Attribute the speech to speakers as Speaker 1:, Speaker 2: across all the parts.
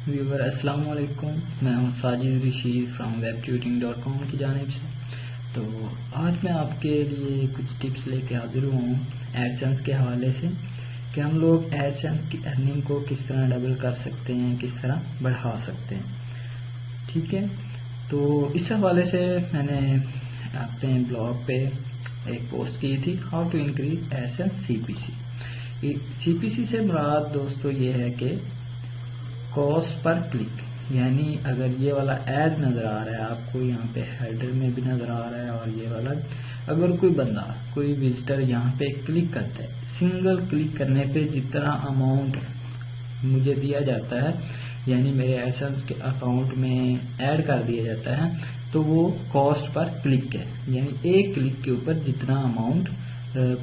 Speaker 1: Viewer अस्सलाम वालेकुम, मैं हूं साजिद रशीद फ्रॉम webtutoring.com की जानिब से। तो आज मैं आपके लिए कुछ टिप्स लेके हाजिर हुआ हूँ एडसेंस के हवाले से कि हम लोग एडसेंस की अर्निंग को किस तरह डबल कर सकते हैं, किस तरह बढ़ा सकते हैं। ठीक है, तो इस हवाले से मैंने अपने ब्लॉग पे एक पोस्ट की थी, how to increase AdSense CPC। CPC से मुराद दोस्तों ये है कि कॉस्ट पर क्लिक, यानी अगर ये वाला एड नजर आ रहा है आपको, यहाँ पे हेडर में भी नजर आ रहा है, और ये वाला अगर कोई बंदा, कोई विजिटर यहाँ पे क्लिक करता है, सिंगल क्लिक करने पे जितना अमाउंट मुझे दिया जाता है, यानी मेरे एडसेंस के अकाउंट में ऐड कर दिया जाता है, तो वो कॉस्ट पर क्लिक है, यानी एक क्लिक के ऊपर जितना अमाउंट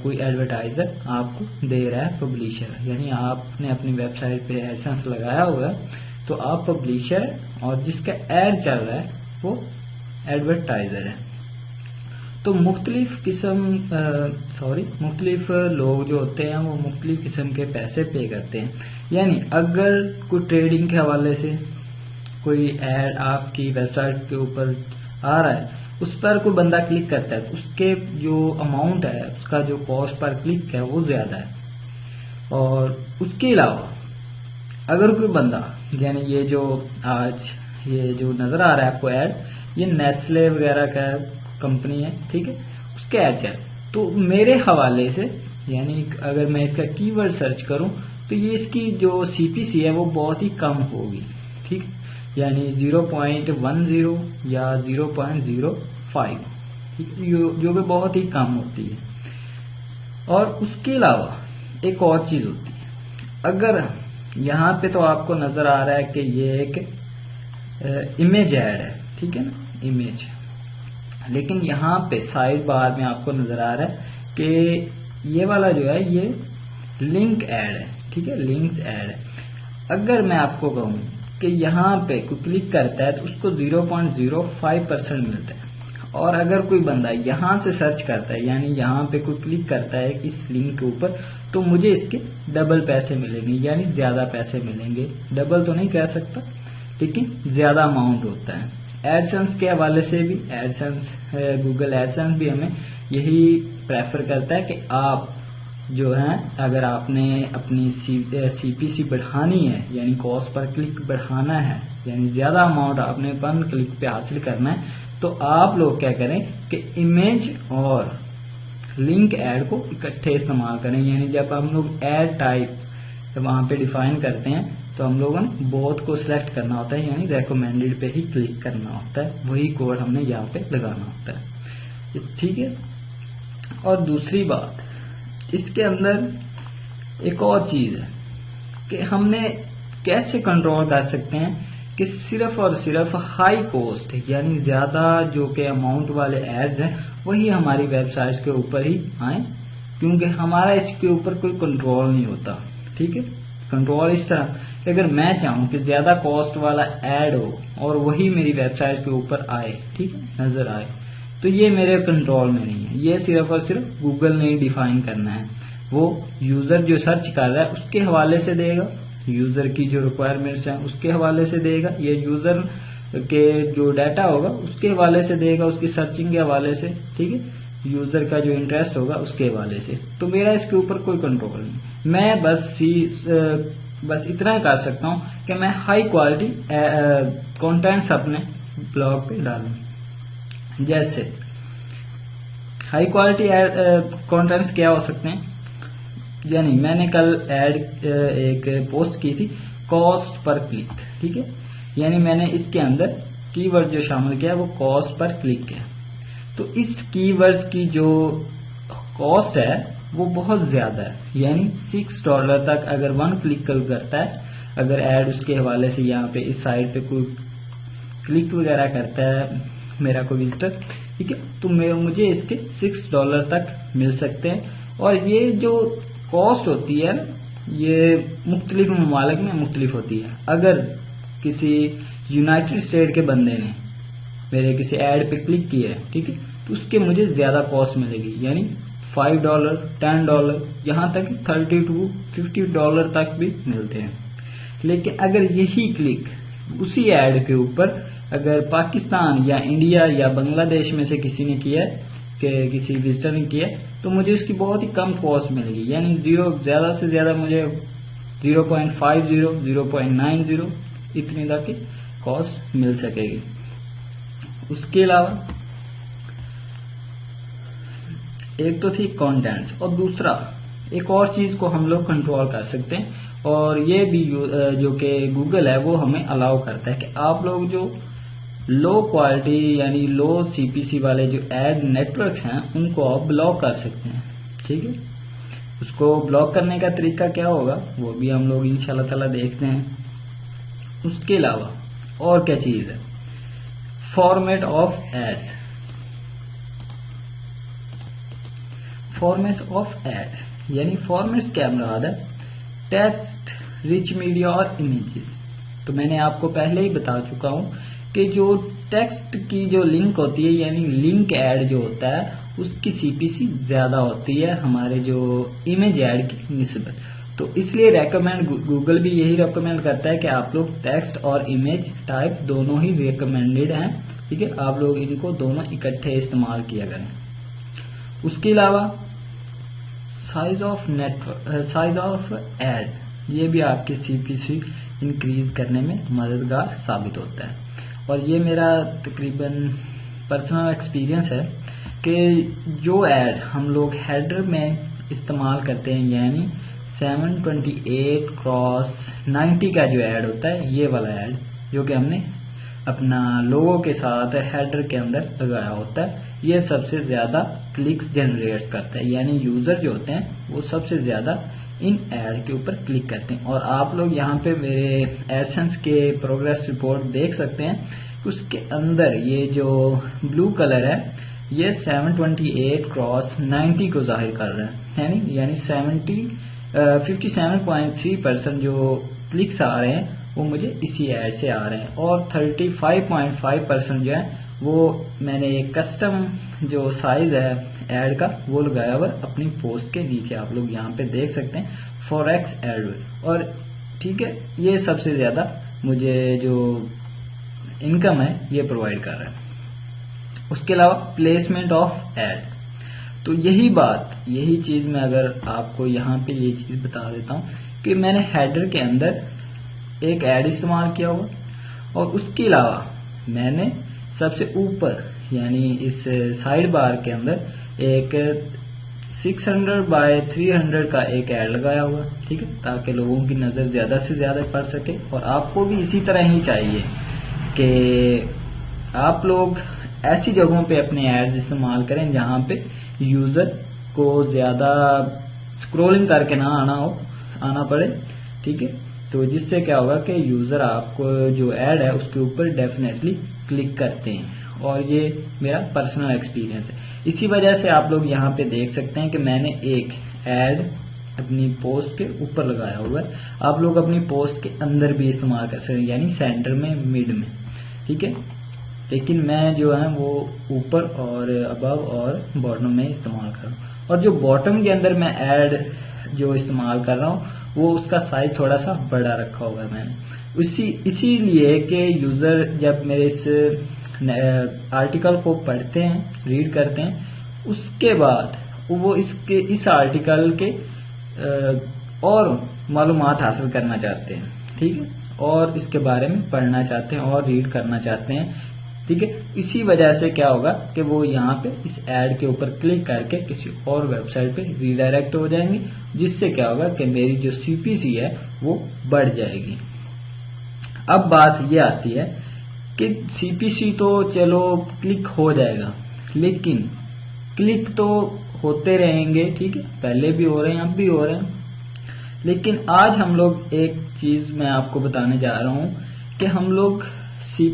Speaker 1: कोई एडवर्टाइजर आपको दे रहा है, पब्लिशर, यानी आपने अपनी वेबसाइट पे एडसेंस लगाया हुआ है, तो आप पब्लिशर और जिसका ऐड चल रहा है वो एडवर्टाइजर है। तो मुख्तलिफ लोग जो होते हैं वो मुख्तलिफ किस्म के पैसे पे करते हैं। यानी अगर कोई ट्रेडिंग के हवाले से कोई ऐड आपकी वेबसाइट के ऊपर आ रहा है, उस पर कोई बंदा क्लिक करता है, तो उसके जो अमाउंट है, उसका जो कॉस्ट पर क्लिक है वो ज्यादा है। और उसके अलावा अगर कोई बंदा, यानी ये जो आज ये जो नजर आ रहा है आपको ऐड, ये नेस्ले वगैरह का कंपनी है, ठीक है, उसके ऐड है, तो मेरे हवाले से, यानी अगर मैं इसका कीवर्ड सर्च करूं तो ये इसकी जो CPC है वो बहुत ही कम होगी, ठीक, यानी 0.10 या 0.05, जो कि बहुत ही कम होती है। और उसके अलावा एक और चीज होती है, अगर यहाँ पे तो आपको नजर आ रहा है कि ये एक इमेज ऐड है, ठीक है ना, इमेज, लेकिन यहाँ पे साइड बार में आपको नजर आ रहा है कि ये वाला जो है ये लिंक ऐड है, ठीक है, लिंक्स ऐड है। अगर मैं आपको कहूँ कि यहाँ पे कोई क्लिक करता है तो उसको 0.05% मिलता है, और अगर कोई बंदा यहाँ से सर्च करता है, यानी यहाँ पे कोई क्लिक करता है इस लिंक के ऊपर, तो मुझे इसके डबल पैसे मिलेंगे, यानी ज्यादा पैसे मिलेंगे। डबल तो नहीं कह सकता, लेकिन ज्यादा अमाउंट होता है। एडसेंस के हवाले से भी, एडसेंस गूगल एडसेंस भी हमें यही प्रेफर करता है कि आप जो है, अगर आपने अपनी CPC बढ़ानी है, यानी कॉस्ट पर क्लिक बढ़ाना है, यानी ज्यादा अमाउंट आपने पर क्लिक पे हासिल करना है, तो आप लोग क्या करें कि इमेज और लिंक ऐड को इकट्ठे इस्तेमाल करें। यानी जब हम लोग ऐड टाइप वहां पे डिफाइन करते हैं तो हम लोगों ने बोथ को सिलेक्ट करना होता है, यानी रेकमेंडेड पे ही क्लिक करना होता है, वही कोड हमने यहाँ पे लगाना होता है, ठीक है। और दूसरी बात, इसके अंदर एक और चीज है कि हमने कैसे कंट्रोल कर सकते हैं कि सिर्फ और सिर्फ हाई कॉस्ट, यानी ज्यादा जो कि अमाउंट वाले एड्स हैं, वही हमारी वेबसाइट के ऊपर ही आए, क्योंकि हमारा इसके ऊपर कोई कंट्रोल नहीं होता, ठीक है। कंट्रोल इस तरह कि अगर मैं चाहूं कि ज्यादा कॉस्ट वाला ऐड हो और वही मेरी वेबसाइट के ऊपर आए, ठीक है, नजर आए, तो ये मेरे कंट्रोल में नहीं है। ये सिर्फ और सिर्फ गूगल ने ही डिफाइन करना है। वो यूजर जो सर्च कर रहा है उसके हवाले से देगा, यूजर की जो रिक्वायरमेंट्स हैं उसके हवाले से देगा, ये यूजर के जो डाटा होगा उसके हवाले से देगा, उसकी सर्चिंग के हवाले से, ठीक है, यूजर का जो इंटरेस्ट होगा उसके हवाले से। तो मेरा इसके ऊपर कोई कंट्रोल नहीं। मैं बस इतना ही कर सकता हूँ कि मैं हाई क्वालिटी कंटेंट्स अपने ब्लॉग पे डालूं। जैसे हाई क्वालिटी कंटेंट्स क्या हो सकते हैं, यानी मैंने कल एक पोस्ट की थी कॉस्ट पर क्लिक, ठीक है, यानी मैंने इसके अंदर कीवर्ड जो शामिल किया वो कॉस्ट पर क्लिक है। तो इस कीवर्ड्स की जो कॉस्ट है वो बहुत ज्यादा है, यानी $6 तक अगर 1 क्लिक करता है, अगर ऐड उसके हवाले से यहाँ पे इस साइट पे कोई क्लिक वगैरह करता है मेरा कोई विजिटर, ठीक है, तो मुझे इसके $6 तक मिल सकते हैं। और ये जो कॉस्ट होती है ये मुख्तलिफ ममालिक में मुख्तलिफ होती है। अगर किसी यूनाइटेड स्टेट के बंदे ने मेरे किसी ऐड पे क्लिक किया है, ठीक है, तो उसके मुझे ज्यादा कॉस्ट मिलेगी, यानी $5, $10, यहाँ तक $30 to $50 तक भी मिलते हैं, लेकिन अगर यही क्लिक उसी ऐड के ऊपर अगर पाकिस्तान या इंडिया या बांग्लादेश में से किसी ने किया है, कि किसी विजिटर ने किया है, तो मुझे उसकी बहुत ही कम कॉस्ट मिलेगी, यानी ज्यादा से ज्यादा मुझे 0.50 0.90 इतनी तक की कॉस्ट मिल सकेगी। उसके अलावा एक तो थी कंटेंट्स, और दूसरा एक और चीज को हम लोग कंट्रोल कर सकते हैं, और ये भी जो कि गूगल है वो हमें अलाउ करता है कि आप लोग जो लो क्वालिटी यानी लो सीपीसी वाले जो एड नेटवर्क्स हैं उनको आप ब्लॉक कर सकते हैं। ठीक है, उसको ब्लॉक करने का तरीका क्या होगा वो भी हम लोग इंशाल्लाह ताला देखते हैं। उसके अलावा और क्या चीज है, format of ads. Format of ad यानी फॉर्मेट्स क्या मुराद है, टेक्स्ट, रिच मीडिया और इमेजेस। तो मैंने आपको पहले ही बता चुका हूं कि जो टेक्स्ट की जो लिंक होती है यानी लिंक ऐड जो होता है उसकी सीपीसी ज्यादा होती है हमारे जो इमेज ऐड की निस्बत। तो इसलिए रेकमेंड गूगल भी यही रेकमेंड करता है कि आप लोग टेक्स्ट और इमेज टाइप दोनों ही रिकमेंडेड हैं। ठीक है, आप लोग इनको दोनों इकट्ठे इस्तेमाल किया करें। उसके अलावा साइज ऑफ एड, ये भी आपके सीपीसी इंक्रीज करने में मददगार साबित होता है। और ये मेरा तकरीबन पर्सनल एक्सपीरियंस है कि जो ऐड हम लोग हेडर में इस्तेमाल करते हैं यानी 728x90 का जो ऐड होता है, ये वाला ऐड जो कि हमने अपना लोगो के साथ हेडर के अंदर लगाया होता है, ये सबसे ज्यादा क्लिक्स जनरेट करता है, यानी यूजर जो होते हैं वो सबसे ज्यादा इन ऐड के ऊपर क्लिक करते हैं। और आप लोग यहाँ पे मेरे एडसेंस के प्रोग्रेस रिपोर्ट देख सकते हैं, उसके अंदर ये जो ब्लू कलर है ये 728x90 को जाहिर कर रहा है, यानी 57.3% जो क्लिक्स आ रहे हैं वो मुझे इसी ऐड से आ रहे हैं, और 35.5% जो है वो मैंने एक कस्टम जो साइज है ऐड का वो लगाया हुआ अपनी पोस्ट के नीचे, आप लोग यहाँ पे देख सकते हैं फॉरेक्स एड। और ठीक है, ये सबसे ज्यादा मुझे जो इनकम है ये प्रोवाइड कर रहा है। उसके अलावा प्लेसमेंट ऑफ एड, तो यही चीज मैं अगर आपको यहाँ पे ये चीज बता देता हूँ कि मैंने हेडर के अंदर एक ऐड इस्तेमाल किया हुआ, और उसके अलावा मैंने सबसे ऊपर यानी इस साइड बार के अंदर एक 600x300 का एक ऐड लगाया हुआ, ठीक है, ताकि लोगों की नजर ज्यादा से ज्यादा पड़ सके। और आपको भी इसी तरह ही चाहिए कि आप लोग ऐसी जगहों पे अपने एड्स इस्तेमाल करें जहां पे यूजर को ज्यादा स्क्रॉलिंग करके ना आना पड़े। ठीक है, तो जिससे क्या होगा कि यूजर आपको जो ऐड है उसके ऊपर डेफिनेटली क्लिक करते हैं, और ये मेरा पर्सनल एक्सपीरियंस है। इसी वजह से आप लोग यहाँ पे देख सकते हैं कि मैंने एक ऐड अपनी पोस्ट के ऊपर लगाया हुआ है, आप लोग अपनी पोस्ट के अंदर भी इस्तेमाल कर सकते हैं, यानी सेंटर में, मिड में। ठीक है, लेकिन मैं जो है वो ऊपर और अबव और बॉटम में इस्तेमाल कर रहा हूँ। और जो बॉटम के अंदर मैं ऐड जो इस्तेमाल कर रहा हूँ वो उसका साइज थोड़ा सा बड़ा रखा हुआ है मैंने, इसीलिए कि यूजर जब मेरे इस आर्टिकल को पढ़ते हैं, रीड करते हैं, उसके बाद वो इस आर्टिकल के और मालूमात हासिल करना चाहते हैं। ठीक है, और इसके बारे में पढ़ना चाहते हैं और रीड करना चाहते हैं। ठीक है, इसी वजह से क्या होगा कि वो यहाँ पे इस ऐड के ऊपर क्लिक करके किसी और वेबसाइट पे रीडायरेक्ट हो जाएंगे, जिससे क्या होगा कि मेरी जो सीपीसी है वो बढ़ जाएगी। अब बात ये आती है कि सीपीसी तो चलो क्लिक हो जाएगा, लेकिन क्लिक तो होते रहेंगे, ठीक है, पहले भी हो रहे हैं, अब भी हो रहे हैं। लेकिन आज हम लोग एक चीज मैं आपको बताने जा रहा हूं कि हम लोग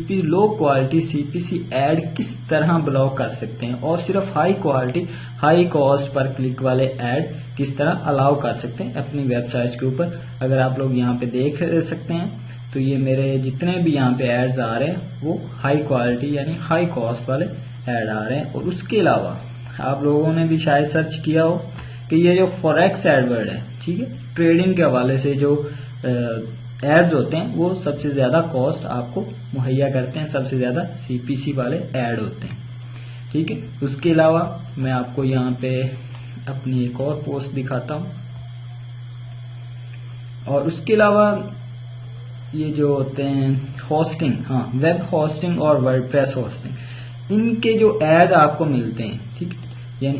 Speaker 1: लो क्वालिटी सीपीसी ऐड किस तरह ब्लॉक कर सकते हैं, और सिर्फ high quality high cost per click वाले ऐड किस तरह अलाउ कर सकते हैं अपनी वेबसाइट के ऊपर। अगर आप लोग यहाँ पे देख सकते हैं तो ये मेरे जितने भी यहाँ पे एड्स आ रहे हैं वो हाई क्वालिटी यानी हाई कॉस्ट वाले ऐड आ रहे हैं। और उसके अलावा आप लोगों ने भी शायद सर्च किया हो कि ये जो फॉरेक्स एडवर्ड है, ठीक है, ट्रेडिंग के हवाले से जो एड्स होते हैं वो सबसे ज्यादा कॉस्ट आपको मुहैया करते हैं, सबसे ज्यादा सीपीसी वाले एड होते हैं। ठीक है, उसके अलावा मैं आपको यहाँ पे अपनी एक और पोस्ट दिखाता हूँ। और उसके अलावा ये जो होते हैं होस्टिंग, हाँ, वेब होस्टिंग और वर्डप्रेस होस्टिंग, इनके जो एड आपको मिलते हैं, ठीक, यानी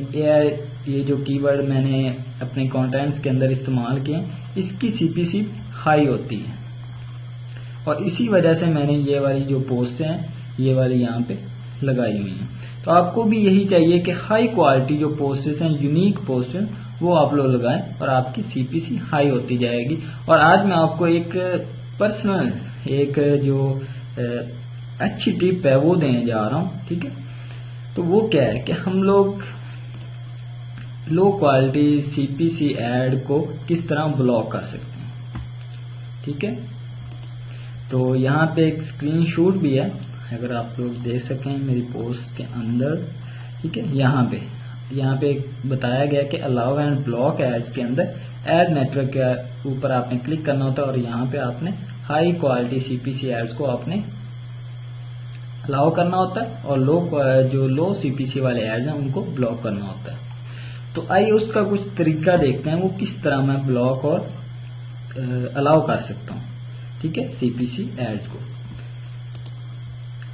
Speaker 1: ये जो कीवर्ड मैंने अपने कंटेंट्स के अंदर इस्तेमाल किए, इसकी सीपीसी हाई होती है। और इसी वजह से मैंने ये वाली जो पोस्ट हैं ये वाली यहाँ पे लगाई हुई हैं। तो आपको भी यही चाहिए कि हाई क्वालिटी जो पोस्ट्स हैं, यूनिक पोस्ट हैं, वो आप लोग लगाएं और आपकी सीपीसी हाई होती जाएगी। और आज मैं आपको एक पर्सनल एक जो अच्छी टिप है वो देने जा रहा हूँ। ठीक है, तो वो क्या है कि हम लोग लो क्वालिटी सीपीसी एड को किस तरह ब्लॉक कर सकते हैं। ठीक है, तो यहाँ पे एक स्क्रीनशॉट भी है, अगर आप लोग देख सकें मेरी पोस्ट के अंदर। ठीक है, यहाँ पे बताया गया कि अलाउ एंड ब्लॉक एड्स के अंदर एड नेटवर्क के ऊपर आपने क्लिक करना होता है और यहाँ पे आपने हाई क्वालिटी सीपीसी एड्स को आपने अलाउ करना होता है और जो लो सीपीसी वाले एड्स हैं उनको ब्लॉक करना होता है। तो आइए उसका कुछ तरीका देखते हैं, वो किस तरह मैं ब्लॉक और अलाउ कर सकता हूँ। ठीक है, सीपीसी एड्स को।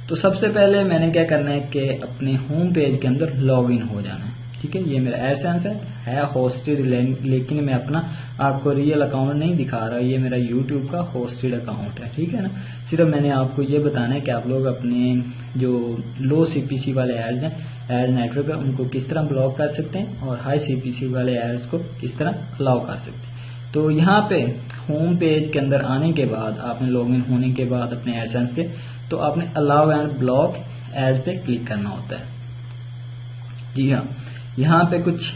Speaker 1: तो सबसे पहले मैंने क्या करना है कि अपने होम पेज के अंदर लॉगिन हो जाना है। ठीक है, ये मेरा एडसेंस है होस्टेड, लेकिन मैं अपना आपको रियल अकाउंट नहीं दिखा रहा, ये मेरा यूट्यूब का होस्टेड अकाउंट है। ठीक है ना, सिर्फ मैंने आपको ये बताना है कि आप लोग अपने जो लो सीपीसी वाले एड्स हैं, एड नेटवर्क है, उनको किस तरह ब्लॉक कर सकते हैं और हाई सीपीसी वाले एड्स को किस तरह अलाउ कर सकते हैं। तो यहाँ पे होम पेज के अंदर आने के बाद, आपने लॉगिन होने के बाद अपने एडसेंस के, तो आपने अलाउ एंड ब्लॉक एड पे क्लिक करना होता है। जी हाँ, यहाँ पे कुछ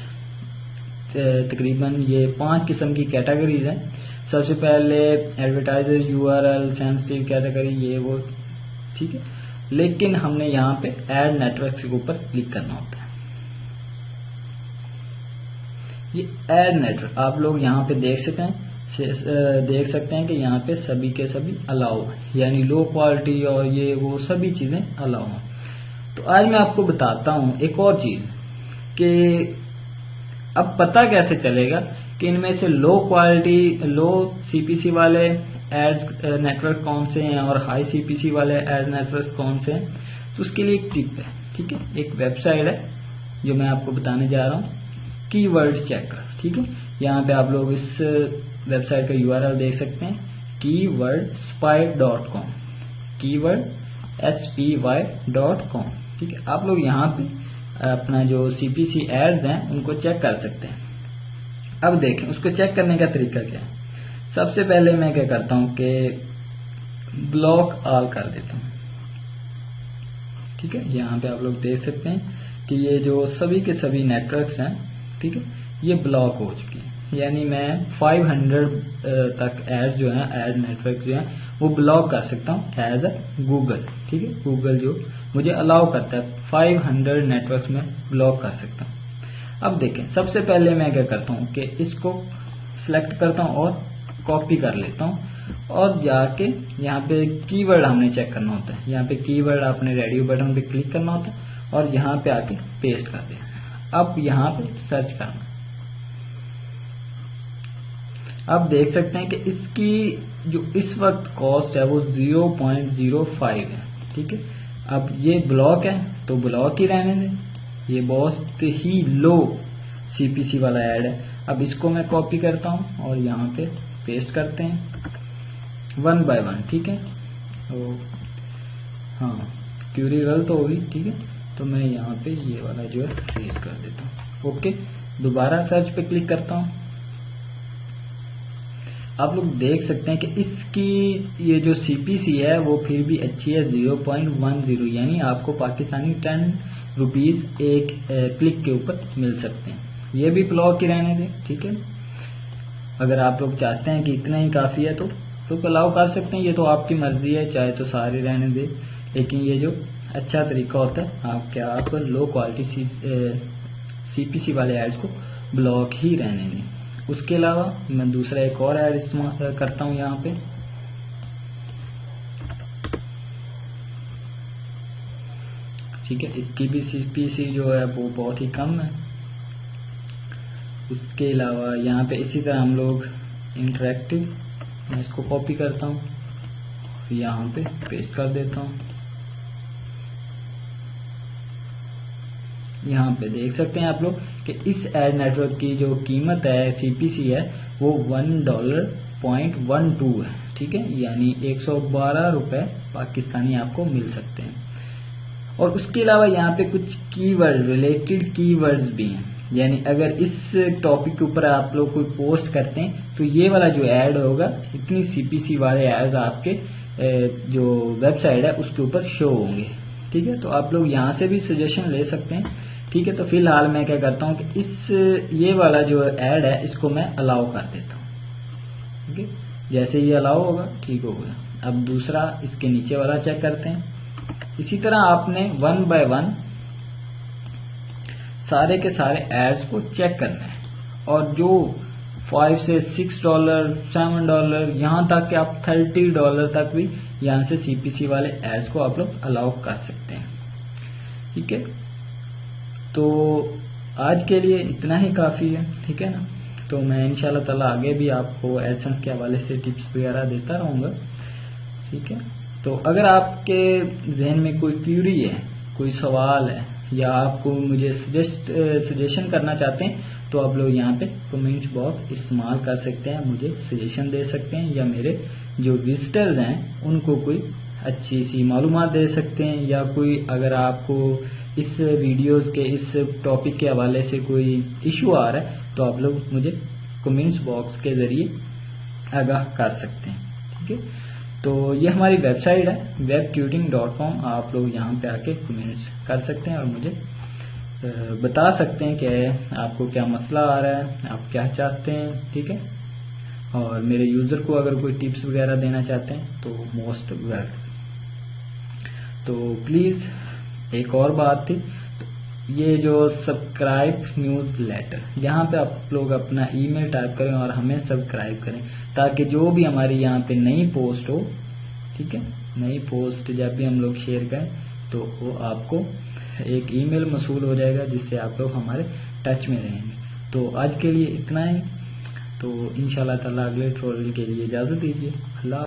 Speaker 1: तकरीबन ये 5 किस्म की कैटेगरीज हैं। सबसे पहले एडवर्टाइजर, यूआरएल, सेंसिटिव कैटेगरी, ये वो। ठीक है, लेकिन हमने यहाँ पे एड नेटवर्क के ऊपर क्लिक करना होता है। ये एड नेटवर्क आप लोग यहाँ पे देख सकते हैं कि यहाँ पे सभी के सभी अलाउ, यानी लो क्वालिटी और ये वो सभी चीजें अलाउ हैं। तो आज मैं आपको बताता हूँ एक और चीज कि अब पता कैसे चलेगा कि इनमें से लो क्वालिटी, लो सीपीसी वाले एड्स नेटवर्क कौन से हैं और हाई सीपीसी वाले एड नेटवर्क कौन से हैं। तो उसके लिए एक टिप है। ठीक है, एक वेबसाइट है जो मैं आपको बताने जा रहा हूँ, कीवर्ड चेकर। ठीक है, यहाँ पे आप लोग इस वेबसाइट का यूआरएल देख सकते हैं, keywordspy.com, keywordspy.com। ठीक है, आप लोग यहाँ पे अपना जो सीपीसी एड्स हैं उनको चेक कर सकते हैं। अब देखें उसको चेक करने का तरीका क्या है। सबसे पहले मैं क्या करता हूँ कि ब्लॉक ऑल कर देता हूँ। ठीक है, यहाँ पे आप लोग देख सकते हैं कि ये जो सभी के सभी नेटवर्क्स हैं, ठीक है, ये ब्लॉक हो चुकी है। यानी मैं 500 तक एड जो है, एड नेटवर्क जो है वो ब्लॉक कर सकता हूँ एज अ गूगल। ठीक है, गूगल जो मुझे अलाउ करता है 500 नेटवर्क्स में ब्लॉक कर सकता हूँ। अब देखें, सबसे पहले मैं क्या करता हूँ कि इसको सिलेक्ट करता हूँ और कॉपी कर लेता हूँ और जाके यहाँ पे कीवर्ड हमने चेक करना होता है। यहाँ पे कीवर्ड आपने रेडियो बटन पे क्लिक करना होता है और यहाँ पे आके पेस्ट कर देना। अब यहाँ पे सर्च करना। अब देख सकते हैं कि इसकी जो इस वक्त कॉस्ट है वो 0.05 है। ठीक है, अब ये ब्लॉक है तो ब्लॉक ही रहने दें, ये बहुत ही लो सीपीसी वाला ऐड है। अब इसको मैं कॉपी करता हूं और यहाँ पे पेस्ट करते हैं 1 by 1। ठीक है, तो हाँ, क्यूरी गलत तो होगी। ठीक है, तो मैं यहाँ पे ये वाला जो है ट्रेस कर देता हूँ। ओके, दोबारा सर्च पे क्लिक करता हूँ। आप लोग देख सकते हैं कि इसकी ये जो सीपीसी है वो फिर भी अच्छी है, 0.10, यानी आपको पाकिस्तानी 10 रुपीज एक क्लिक के ऊपर मिल सकते हैं। ये भी ब्लॉक ही रहने दें। ठीक है, अगर आप लोग चाहते हैं कि इतना ही काफी है तो अलाउ कर सकते हैं, ये तो आपकी मर्जी है, चाहे तो सारे रहने दें। लेकिन ये जो अच्छा तरीका होता है आप लो क्वालिटी सीपीसी वाले एड्स को ब्लॉक ही रहने दें। उसके अलावा मैं दूसरा एक और ऐड इस्तेमाल करता हूँ यहाँ पे। ठीक है, इसकी भी CPC जो है वो बहुत ही कम है। उसके अलावा यहाँ पे इसी तरह हम लोग इंटरेक्टिव, मैं इसको कॉपी करता हूँ, यहाँ पे पेस्ट कर देता हूँ। यहाँ पे देख सकते हैं आप लोग कि इस एड नेटवर्क की जो कीमत है CPC है वो $1.12 है, ठीक है, यानी 112 रुपए पाकिस्तानी आपको मिल सकते हैं। और उसके अलावा यहाँ पे कुछ कीवर्ड, रिलेटेड कीवर्ड्स भी हैं, यानी अगर इस टॉपिक के ऊपर आप लोग कोई पोस्ट करते हैं तो ये वाला जो ऐड होगा, इतनी CPC वाले एड्स आपके जो वेबसाइट है उसके ऊपर शो होंगे, ठीक है। तो आप लोग यहाँ से भी सजेशन ले सकते हैं, ठीक है। तो फिलहाल मैं क्या करता हूँ कि ये वाला जो ऐड है इसको मैं अलाउ कर देता हूँ, ठीक है। जैसे ये अलाउ होगा ठीक हो गया। अब दूसरा इसके नीचे वाला चेक करते हैं। इसी तरह आपने 1 बाय 1 सारे के सारे एड्स को चेक करना है, और जो $5 से $6, $7, यहाँ तक कि आप $30 तक भी यहाँ से CPC वाले एड्स को आप लोग अलाउ कर सकते हैं, ठीक है। तो आज के लिए इतना ही काफ़ी है, ठीक है ना। तो मैं इंशाल्लाह ताला आगे भी आपको एडसेंस के हवाले से टिप्स वगैरह देता रहूँगा, ठीक है। तो अगर आपके जहन में कोई क्यूरी है, कोई सवाल है, या आपको मुझे सजेशन करना चाहते हैं तो आप लोग यहाँ पे कमेंट बॉक्स इस्तेमाल कर सकते हैं, मुझे सजेशन दे सकते हैं, या मेरे जो विजिटर्स हैं उनको कोई अच्छी सी मालूमात दे सकते हैं, या कोई अगर आपको इस वीडियोस के इस टॉपिक के हवाले से कोई इशू आ रहा है तो आप लोग मुझे कमेंट्स बॉक्स के जरिए आगाह कर सकते हैं, ठीक है। तो ये हमारी वेबसाइट है webtutoring.com, आप लोग यहाँ पे आके कमेंट्स कर सकते हैं और मुझे बता सकते हैं कि आपको क्या मसला आ रहा है, आप क्या चाहते हैं, ठीक है। और मेरे यूज़र को अगर कोई टिप्स वगैरह देना चाहते हैं तो मोस्ट वेलकम। तो प्लीज़ एक और बात थी, ये जो सब्सक्राइब न्यूज़ लेटर, यहाँ पे आप लोग अपना ईमेल टाइप करें और हमें सब्सक्राइब करें, ताकि जो भी हमारी यहाँ पे नई पोस्ट हो, ठीक है, नई पोस्ट जब भी हम लोग शेयर करें तो वो आपको एक ईमेल मसूल हो जाएगा, जिससे आप लोग हमारे टच में रहेंगे। तो आज के लिए इतना ही, तो इंशाल्लाह ताला अगले ट्रोल के लिए इजाज़त दीजिए। अल्लाह।